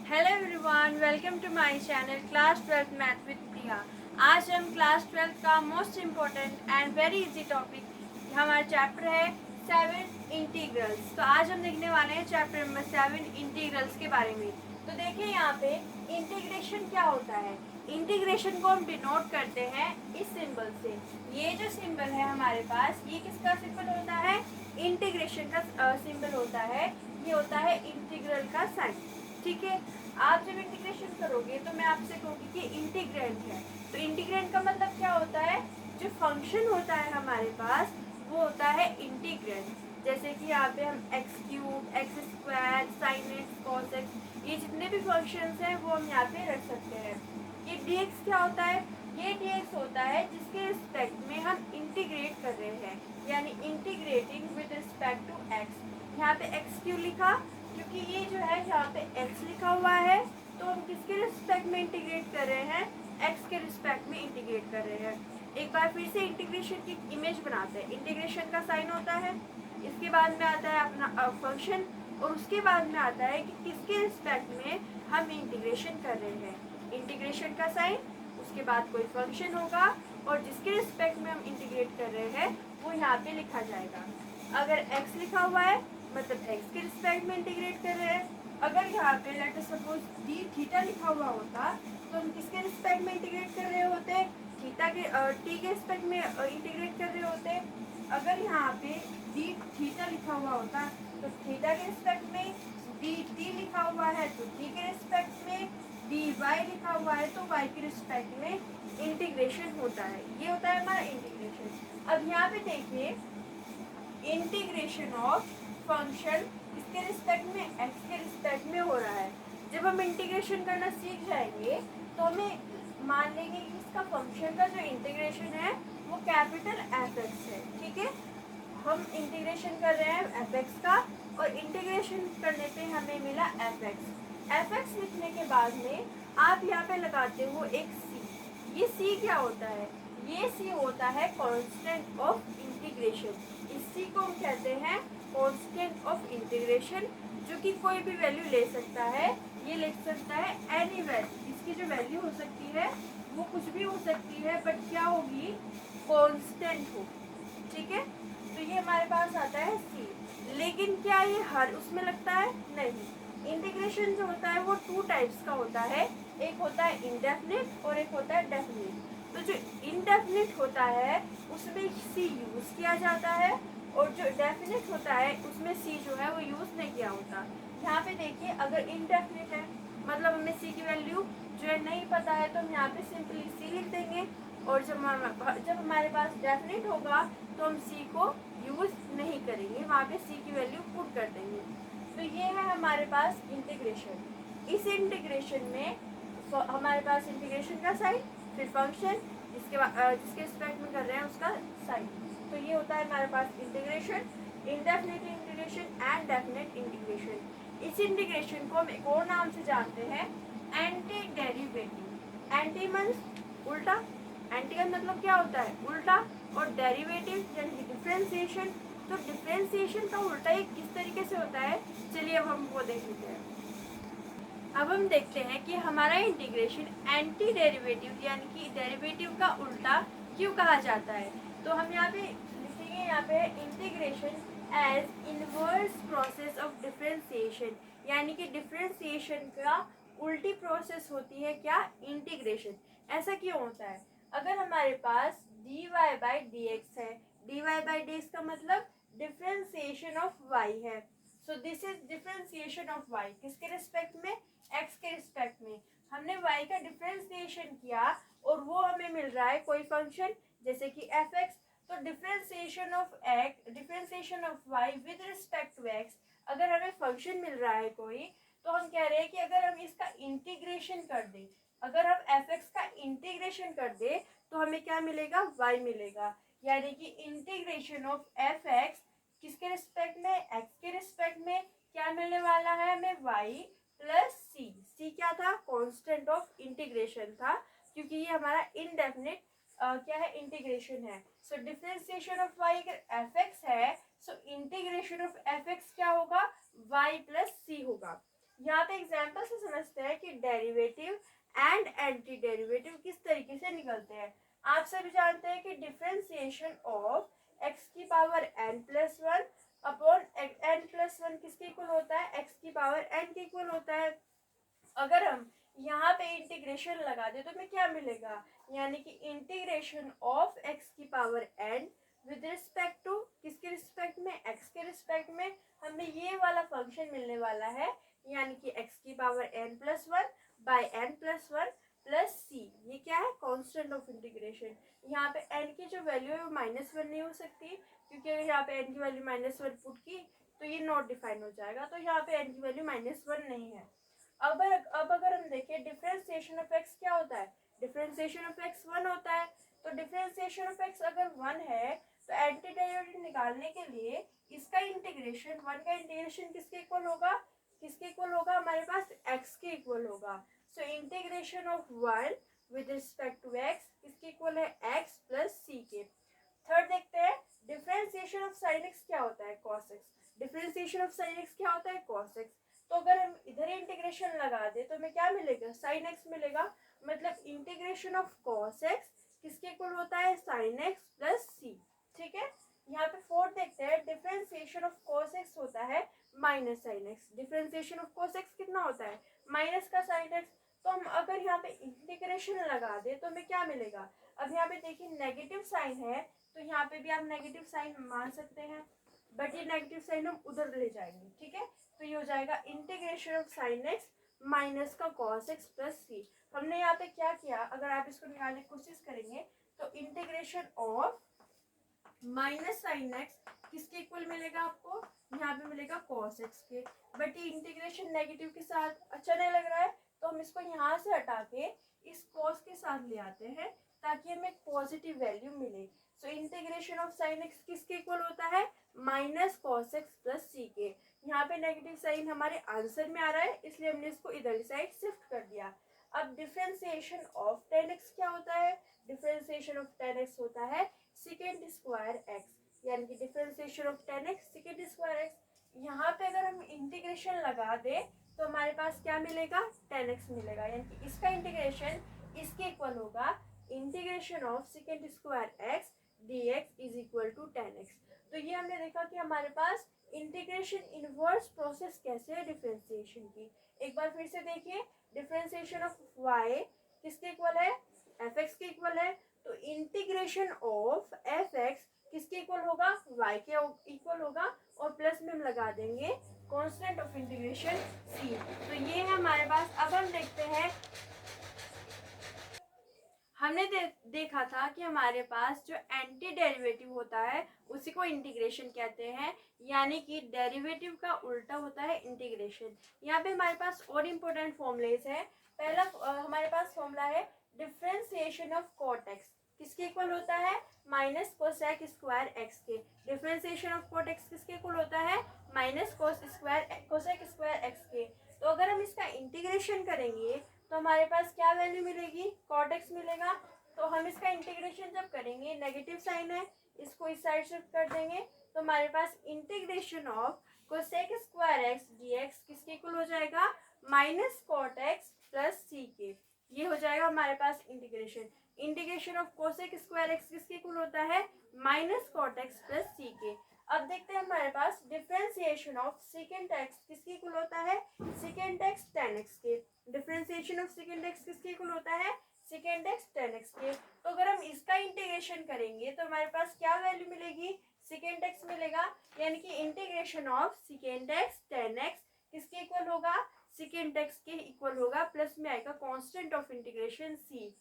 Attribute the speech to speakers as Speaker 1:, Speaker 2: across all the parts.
Speaker 1: Hello everyone, welcome to my channel class 12 math with Priya. आज हम class 12 का most important and very easy topic हमारा chapter है 7 integrals. तो आज हम देखने वाले हैं चैप्टर नंबर 7 इंटीग्रल्स के बारे में। तो देखिए यहाँ पे इंटीग्रेशन क्या होता है। इंटीग्रेशन को हम डिनोट करते हैं इस सिंबल से। ये जो सिंबल है हमारे पास, ये किसका सिंबल होता है? इंटीग्रेशन का सिंबल होता है। ये होता है इंटीग्रल का साइन। ठीक है, आप जब इंटीग्रेशन करोगे तो मैं आपसे कहूँगी कि इंटीग्रेंड है। तो इंटीग्रेंड का मतलब क्या होता है? जो फंक्शन होता है हमारे पास वो होता है इंटीग्रेंड। जैसे कि यहाँ पे हम x cube, x square, sine x, cos x, ये जितने भी फंक्शंस हैं वो हम यहाँ पे रख सकते हैं। ये dx क्या होता है? ये dx होता है जिसके रिस्पेक्ट में हम इंटीग्रेट कर रहे हैं, यानी integrating with respect to x। यहाँ पे x क्यों लिखा? क्योंकि ये जो है यहाँ पे x लिखा हुआ है, तो हम किसके रिस्पेक्ट में इंटीग्रेट कर रहे हैं? x के रिस्पेक्ट में इंटीग्रेट कर रहे हैं। एक बार फिर से इंटीग्रेशन की इमेज बनाते हैं। इंटीग्रेशन का साइन होता है, इसके बाद में आता है अपना फंक्शन, और उसके बाद में आता है कि किसके रिस्पेक्ट में हम इंटीग्रेशन कर रहे हैं। इंटीग्रेशन का साइन, उसके बाद कोई फंक्शन होगा, और जिसके रिस्पेक्ट में हम इंटीग्रेट कर रहे हैं वो यहाँ पे लिखा जाएगा। अगर x लिखा हुआ है मतलब x के रिस्पेक्ट में इंटीग्रेट कर रहे हैं। अगर यहाँ पे let us suppose d theta लिखा हुआ होता तो हम किसके रिस्पेक्ट में इंटीग्रेट कर रहे होते? थीटा के t के रिस्पेक्ट में इंटीग्रेट कर रहे होते। अगर यहाँ पे d थीटा लिखा हुआ होता तो थीटा के रिस्पेक्ट में, dt लिखा हुआ है तो t के रिस्पेक्ट में, dy लिखा हुआ है तो y के रिस्पेक्ट में इंटीग्रेशन होता है। ये होता है हमारा इंटीग्रेशन। अब यहाँ पे देखिए, इंटीग्रेशन ऑफ फंक्शन इसके रिस्पेक्ट में x के रिस्पेक्ट में हो रहा है। जब हम इंटीग्रेशन करना सीख जाएंगे तो हमें मान लेंगे कि इसका फंक्शन का जो इंटीग्रेशन है वो कैपिटल fx है। ठीक है, हम इंटीग्रेशन कर रहे हैं fx का, और इंटीग्रेशन करने पे हमें मिला fx। fx लिखने के बाद में आप यहाँ पे लगाते हो एक c। ये c क्या होता है? ये c होता है कांस्टेंट ऑफ इंटीग्रेशन। इस c को हम कहते हैं कांस्टेंट ऑफ इंटीग्रेशन, जो कि कोई भी वैल्यू ले सकता है। ये ले सकता है एनी वैल्यू। इसकी जो वैल्यू हो सकती है वो कुछ भी हो सकती है, बट क्या होगी? कांस्टेंट होगी। ठीक है, तो ये हमारे पास आता है c। लेकिन क्या ये हर उसमें लगता है? नहीं। इंटीग्रेशन जो होता है वो टू टाइप्स का होता है। एक होता है इंडेफिनिट और एक होता है डेफिनिट। तो जो इंडेफिनिट होता है उसमें सी यूज किया जाता है, और जो डेफिनिट होता है उसमें सी जो है वो यूज नहीं किया होता। यहाँ पे देखिए, अगर इंडेफिनिट है मतलब हमें सी की वैल्यू जो है नहीं पता है, तो हम यहाँ पे सिंपली सी लिख देंगे। और जब हमारे पास डेफिनिट होगा तो हम सी को यूज नहीं करेंगे, वहाँ पे सी की वैल्यू पुट कर देंगे। तो ये है हमारे पास इंटीग्रेशन। इस इंटीग्रेशन में हमारे पास इंटीग्रेशन का साइन, फिर फंक्शन, जिसके जिसके रिस्पेक्ट में कर रहे हैं उसका साइन। तो ये होता है हमारे पास integration, indefinite integration and definite integration. इस इंटीग्रेशन को हम एक और नाम से जानते हैं, एंटी डेरिवेटिव। एंटी मीन्स उल्टा, एंटी का मतलब क्या होता है? उल्टा, और डेरिवेटिव यानी डिफरेंशिएशन। तो डिफरेंशिएशन का उल्टा ये किस तरीके से होता है, चलिए अब हम वो देख लेते हैं। अब हम देखते हैं कि हमारा इंटीग्रेशन एंटी डेरिवेटिव यानी कि डेरिवेटिव का उल्टा क्यों कहा जाता है। तो हम यहाँ पे लिखेंगे, यहाँ पे integration as inverse process of differentiation, यानी कि डिफरेंशिएशन का उल्टी प्रोसेस होती है क्या? इंटीग्रेशन। ऐसा क्यों होता है? अगर हमारे पास dy बाई डी एक्स है, dy बाई डी एक्स का मतलब डिफरेंशिएशन ऑफ y है। So this is differentiation of y किसके रिस्पेक्ट में? x के रिस्पेक्ट में। हमने y का डिफरेंशिएशन किया और वो हमें मिल रहा है कोई फंक्शन जैसे कि fx। तो differentiation of y with respect to x, अगर हमें फंक्शन मिल रहा है कोई, तो हम कह रहे हैं कि अगर हम इसका इंटीग्रेशन कर दें, अगर हम fx का इंटीग्रेशन कर दें तो हमें क्या मिलेगा? y मिलेगा। यानी कि इंटीग्रेशन ऑफ fx किसके रिस्पेक्ट में? x के रिस्पेक्ट में। क्या मिलने वाला है हमें? y प्लस सी। सी क्या था? कांस्टेंट ऑफ इंटीग्रेशन था, क्योंकि ये हमारा इनडेफिनिट क्या है? इंटीग्रेशन है। सो डिफरेंशिएशन ऑफ y अगर fx है, सो इंटीग्रेशन ऑफ fx क्या होगा? y प्लस सी होगा। यहाँ पे एग्जाम्पल से समझते हैं कि डेरिवेटिव एंड एंटी डेरिवेटिव किस तरीके से निकलते हैं। आप सभी जानते हैं कि डिफरेंशिएशन ऑफ एक्स की power N plus one upon N plus one किसके इक्वल होता है, एक्स की पावर एन के इक्वल होता है। अगर हम यहाँ पे इंटीग्रेशन लगा दे तो हमें क्या मिलेगा, यानी कि इंटीग्रेशन ऑफ एक्स की power N with respect to किसके रिस्पेक्ट में, एक्स के रिस्पेक्ट में हमें ये वाला फंक्शन मिलने वाला है, यानी कि एक्स की power N plus one by n plus one plus c. ये क्या है, कांस्टेंट ऑफ इंटीग्रेशन। यहाँ पे एन की जो वैल्यू है वो माइनस वन नहीं हो सकती, क्योंकि अगर यहाँ पे एन की वैल्यू माइनस वन पुट की तो ये नॉट डिफाइन हो जाएगा, तो यहाँ पे एन की वैल्यू माइनस वन नहीं है। अब अगर हम देखें डिफरेंशिएशन ऑफ एक्स क्या होता है, डिफरेंशिएशन ऑफ एक्स वन होता है। तो डिफरेंशिएशन ऑफ एक्स अगर वन है तो एंटी डेरिवेटिव निकालने के लिए इसका इंटीग्रेशन, वन का इंटीग्रेशन किसके इक्वल होगा, किसके इक्वल होगा, हमारे पास एक्स के इक्वल होगा। So integration of one with respect to X किसके इक्वल है, एक्स प्लस सी के। थर्ड देखते हैं डिफरेंशिएशन ऑफ साइन एक्स क्या होता है, cos x. Differentiation of sine x क्या होता है, कॉस एक्स। तो अगर हम इधर इंटीग्रेशन लगा दे तो हमें क्या मिलेगा, साइन एक्स मिलेगा। मतलब इंटीग्रेशन ऑफ कॉस एक्स किसके इक्वल होता है, साइन एक्स प्लस सी। ठीक है। यहाँ पे फोर्थ देखते हैं डिफरेंशिएशन ऑफ कॉस एक्स होता है minus sine x. Differentiation of cos x कितना होता है, माइनस का साइन एक्स। तो हम अगर यहाँ पे इंटीग्रेशन लगा दे तो हमें क्या मिलेगा, अब यहाँ पे देखिए नेगेटिव साइन है तो यहाँ पे भी आप नेगेटिव साइन मान सकते हैं, बट ये नेगेटिव साइन हम उधर ले जाएंगे। ठीक है। तो ये हो जाएगा integration of sine x minus का कॉस एक्स प्लस सी। हमने यहाँ पे क्या किया, अगर आप इसको निकालने की कोशिश करेंगे तो integration of minus sine x किसके इक्वल मिलेगा आपको, यहाँ पे मिलेगा कॉस एक्स के। बट ये इंटीग्रेशन नेगेटिव के साथ अच्छा नहीं लग रहा है, तो हम इसको यहाँ से हटा के इस कॉस के साथ ले आते हैं ताकि हमें पॉजिटिव वैल्यू मिले। सो इंटीग्रेशन ऑफ साइन एक्स किसके इक्वल होता है, माइनस कॉस एक्स प्लस सी के। यहाँ पे नेगेटिव साइन हमारे आंसर में आ रहा है, इसलिए हमने इसको इधर साइड शिफ्ट कर दिया। अब डिफरेंशिएशन ऑफ टेन एक्स क्या होता है, डिफरेंशिएशन ऑफ टेन एक्स होता है सेकेंड स्क्वायर एक्स, यानी कि differentiation of ten x second square x. यहाँ पे अगर हम इंटीग्रेशन लगा दे तो हमारे पास क्या मिलेगा, टेन एक्स मिलेगा, यानी कि इसका इंटीग्रेशन इसके इक्वल होगा integration of sec square x D X is equal to tan X. तो ये हमने देखा कि हमारे पास इंटीग्रेशन इनवर्स प्रोसेस कैसे है डिफरेंशिएशन की। एक बार फिर से देखिए, डिफरेंशिएशन ऑफ y किसके इक्वल है, एफ एक्स के इक्वल है। तो इंटीग्रेशन ऑफ एफ एक्स किसके इक्वल होगा, y के इक्वल होगा, और प्लस में हम लगा देंगे कांस्टेंट ऑफ इंटीग्रेशन c। तो ये है हमारे पास। अब हम देखते हैं, हमने देखा था कि हमारे पास जो एंटी डेरिवेटिव होता है उसी को इंटीग्रेशन कहते हैं, यानी कि डेरिवेटिव का उल्टा होता है इंटीग्रेशन। यहाँ पे हमारे पास और इम्पोर्टेंट फॉर्मूलेस है। पहला हमारे पास फॉर्मूला है डिफरेंशिएशन ऑफ कॉट एक्स किसके इक्वल होता है, माइनस कोसेक स्क्वायर एक्स के। डिफरेंशिएशन ऑफ कॉट एक्स किसके इक्वल होता है, माइनस कोसेक स्क्वायर एक्स के। तो अगर हम इसका इंटीग्रेशन करेंगे तो हमारे पास क्या वैल्यू मिलेगी, कॉट एक्स मिलेगा। तो हम इसका इंटीग्रेशन जब करेंगे, नेगेटिव साइन है, इसको इस साइड शिफ्ट कर देंगे तो हमारे पास integration of cosec square x D x किसके इक्वल हो जाएगा, माइनस कॉट एक्स प्लस सी के। ये हो जाएगा हमारे पास integration. Integration of cosec square x किसके इक्वल होता है, माइनस कॉट एक्स प्लस सी के। अब देखते हैं हमारे पास डिफरेंशिएशन ऑफ सेकेंड एक्स किसके इक्वल होता है, सेकेंड एक्स टेन एक्स के। डिफरेंशिएशन ऑफ सेकेंड एक्स किसके इक्वल होता है, सेकेंड एक्स टेन एक्स के। तो अगर हम इसका इंटीग्रेशन करेंगे तो हमारे पास क्या वैल्यू मिलेगी, सेकेंड एक्स मिलेगा, यानी कि integration of second x tan x किसके इक्वल होगा, सेकेंड एक्स के इक्वल होगा, प्लस में आएगा कांस्टेंट ऑफ इंटीग्रेशन सी।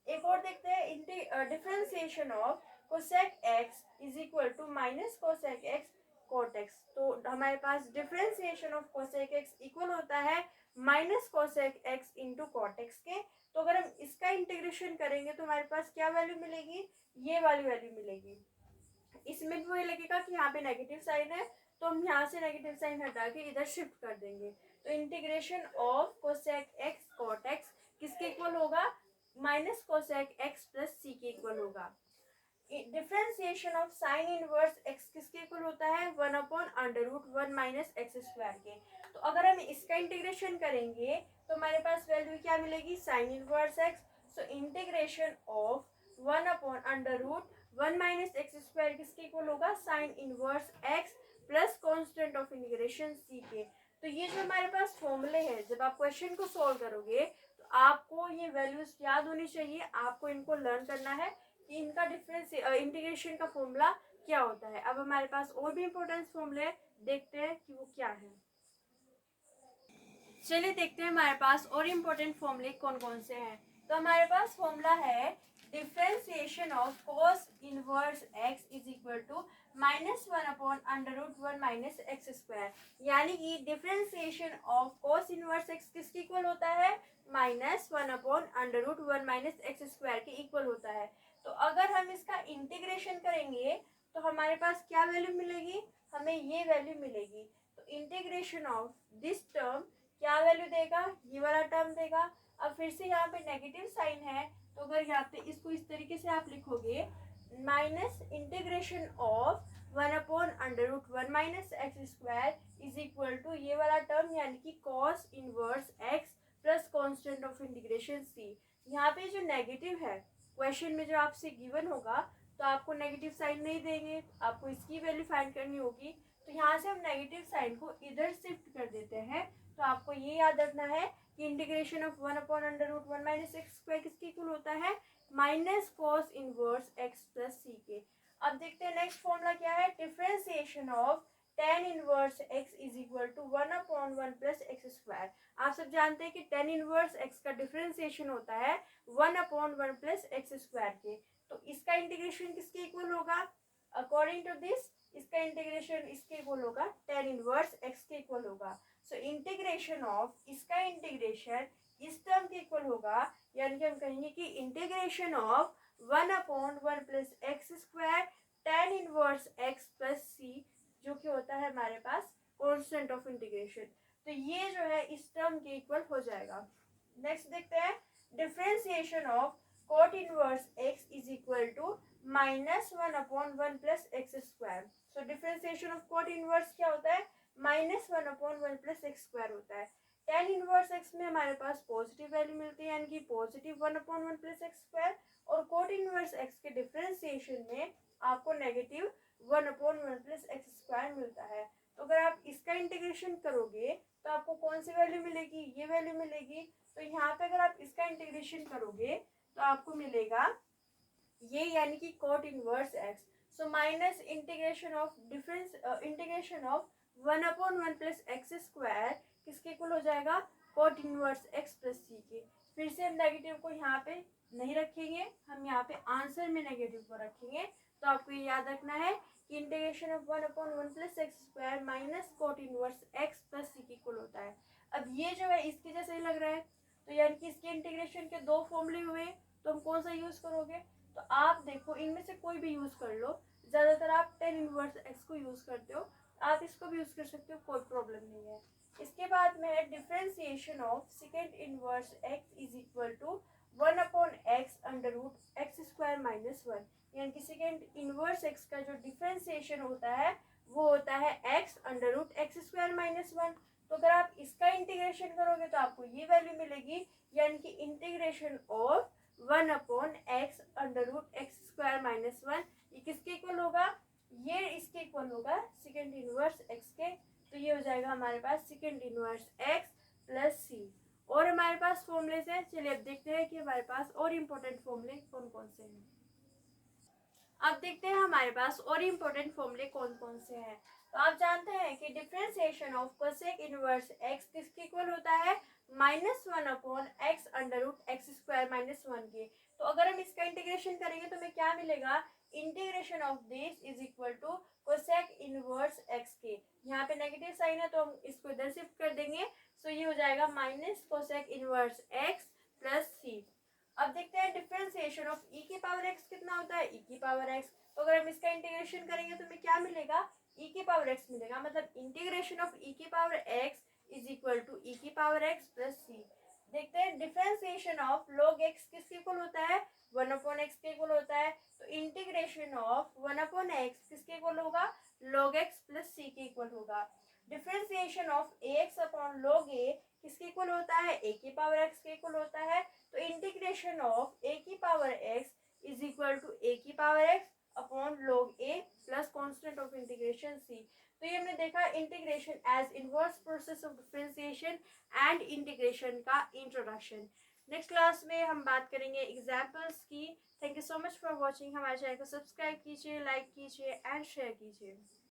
Speaker 1: एक और देखते हैं differentiation of cosec x is equal to minus cosec x cot x. तो हमारे पास differentiation of cosec x equal होता है minus cosec x into cot x के। तो अगर हम इसका इंटीग्रेशन करेंगे तो हमारे पास क्या वैल्यू मिलेगी, ये वाली वैल्यू मिलेगी। इसमें भी वही लगेगा कि यहाँ पे नेगेटिव साइन है, तो हम यहाँ से नेगेटिव साइन हटा के इधर शिफ्ट कर देंगे। तो integration of cosec x cot X किसके इक्वल होगा, माइनस कोसेक एक्स प्लस सी के इक्वल होगा। Differentiation of sine inverse X किसके इक्वल होता है, 1/√1 माइनस एक्स स्क्वायर के। तो अगर हम इसका इंटीग्रेशन करेंगे तो हमारे पास वैल्यू क्या मिलेगी, sine inverse x. So integration of 1/√1 minus x square किसके इक्वल होगा, sine inverse x plus constant of integration c के। तो ये जो हमारे पास फॉर्मूले हैं, जब आप क्वेश्चन को सॉल्व करोगे तो आपको ये वैल्यूज याद होनी चाहिए, आपको इनको लर्न करना है कि इनका डिफरेंस इंटीग्रेशन का फॉर्मूला क्या होता है। अब हमारे पास और भी इंपॉर्टेंट फॉर्मूले देखते हैं कि वो क्या है। चलिए देखते हैं हमारे पास और इम्पोर्टेंट फॉर्मूले कौन कौन से हैं। तो हमारे पास फॉर्मूला है differentiation of cos inverse X is equal to -1/√1 minus x square. यानी कि differentiation of cos inverse X किसके इक्वल होता है, -1/√1 माइनस एक्स स्क्वायर के इक्वल होता है। तो अगर हम इसका इंटीग्रेशन करेंगे तो हमारे पास क्या वैल्यू मिलेगी, हमें ये वैल्यू मिलेगी। तो इंटीग्रेशन ऑफ दिस टर्म क्या वैल्यू देगा, ये वाला टर्म देगा। अब फिर से यहाँ पे नेगेटिव साइन है, तो अगर यहाँ पे इसको इस तरीके से आप लिखोगे, minus integration of 1/√1 minus x square is equal to ये वाला टर्म यानी कि cos inverse x plus constant of integration c. यहाँ पे जो नेगेटिव है क्वेश्चन में जो आपसे गिवन होगा तो आपको नेगेटिव साइन नहीं देंगे, आपको इसकी वैल्यू फाइंड करनी होगी। तो यहाँ से हम नेगेटिव साइन को इधर शिफ्ट कर देते हैं। तो आपको ये याद रखना है कि integration of 1/√1 minus x square किसके इक्वल होता है, minus cos inverse x plus सी के। अब देखते हैं नेक्स्ट फॉर्मूला क्या है, differentiation of tan inverse x is equal to 1/1 plus x square. आप सब जानते हैं कि tan इनवर्स x का डिफरेंशिएशन होता है 1/1 प्लस एक्स स्क्वायर के। तो इसका इंटीग्रेशन किसके इक्वल होगा, अकॉर्डिंग टू दिस इसका इंटीग्रेशन इसके इक्वल होगा, tan इनवर्स x के इक्वल होगा। सो इंटीग्रेशन ऑफ इसका इंटीग्रेशन इस टर्म के इक्वल होगा, यानी कि हम कहेंगे कि integration of 1/1 plus x square tan inverse x plus c, जो कि होता है हमारे पास कांस्टेंट ऑफ इंटीग्रेशन। तो ये जो है इस टर्म के इक्वल हो जाएगा। नेक्स्ट देखते हैं differentiation of cot inverse x is equal to -1/1 plus x square. So differentiation of cot inverse क्या होता है, -1/1 प्लस एक्स स्क्वायर होता है। tan इनवर्स x में हमारे पास पॉजिटिव वैल्यू मिलती है, यानी कि पॉजिटिव 1/1 प्लस एक्स स्क्वायर, और cot इनवर्स x के डिफरेंशिएशन में आपको नेगेटिव 1/1 प्लस एक्स स्क्वायर मिलता है। तो अगर आप इसका इंटीग्रेशन करोगे तो आपको कौन सी वैल्यू मिलेगी, ये वैल्यू मिलेगी। तो यहाँ पे अगर आप इसका इंटीग्रेशन करोगे तो आपको मिलेगा ये, यानी कि cot inverse x। So minus integration of difference integration of 1/1 plus x square किसके इक्वल हो जाएगा, cot इनवर्स x प्लस सी के। फिर से हम नेगेटिव को यहाँ पे नहीं रखेंगे, हम यहाँ पे आंसर में नेगेटिव को रखेंगे। तो आपको ये याद रखना है कि integration of 1/1 plus x square minus cot inverse x plus सी के इक्वल होता है। अब ये जो है इसके जैसे ही लग रहा है, तो यानी कि इसके इंटीग्रेशन के दो फॉर्मूले हुए, तो हम कौन सा यूज करोगे, तो आप देखो इनमें से कोई भी यूज कर लो। ज्यादातर आप tan इनवर्स x को यूज करते हो, आप इसको भी यूज कर सकते हो, कोई प्रॉब्लम नहीं है। इसके बाद में है differentiation of sec inverse x is equal to 1/x under root x square minus 1। यानी कि सेकेंड इनवर्स x का जो डिफरेंशिएशन होता है वो होता है x under root x square minus 1। तो अगर आप इसका इंटीग्रेशन करोगे तो आपको ये वैल्यू मिलेगी, यानी कि integration of 1/x under root x square minus 1। ये किसके इक्वल होगा, ये इसके इक्वल होगा सेकेंड इनवर्स x के। तो ये हो जाएगा हमारे पास सेकेंड इनवर्स x प्लस सी। और हमारे पास फॉर्मूले से, चलिए अब देखते हैं कि हमारे पास और इम्पोर्टेंट फॉर्मूले कौन कौन से हैं। अब देखते हैं हमारे पास और इम्पोर्टेंट फॉर्मूले कौन कौन से हैं। तो आप जानते हैं कि differentiation of cosec inverse x किसके इक्वल होता है, -1/x under root x square minus 1 के। तो अगर हम इसका इंटीग्रेशन करेंगे तो हमें क्या मिलेगा, integration of this is equal to cosec inverse x के। यहाँ पे नेगेटिव साइन है तो हम इसको इधर शिफ्ट कर देंगे। सो ये हो जाएगा minus cosec inverse x plus c. अब देखते हैं डिफरेंशिएशन ऑफ e की पावर x कितना होता है, e की पावर x। तो अगर हम इसका इंटीग्रेशन करेंगे तो हमें क्या मिलेगा, e की पावर x मिलेगा। मतलब इंटीग्रेशन ऑफ e की power x is equal to e की पावर x प्लस सी। देखते हैं डिफरेंशिएशन ऑफ log x किसके इक्वल होता है, 1/x के इक्वल होता है। तो इंटीग्रेशन ऑफ 1/x किसके इक्वल होगा, log x प्लस c के इक्वल होगा। Differentiation of ax upon log a किसके इक्वल होता है, a की पावर x के इक्वल होता है। तो इंटीग्रेशन ऑफ a की power x is equal to a की power x upon log a plus constant of integration c। तो ये हमने देखा integration as inverse process of differentiation and integration का इंट्रोडक्शन। नेक्स्ट क्लास में हम बात करेंगे एग्जाम्पल्स की। Thank you so much for watching. हमारे चैनल को सब्सक्राइब कीजिए, लाइक कीजिए एंड शेयर कीजिए।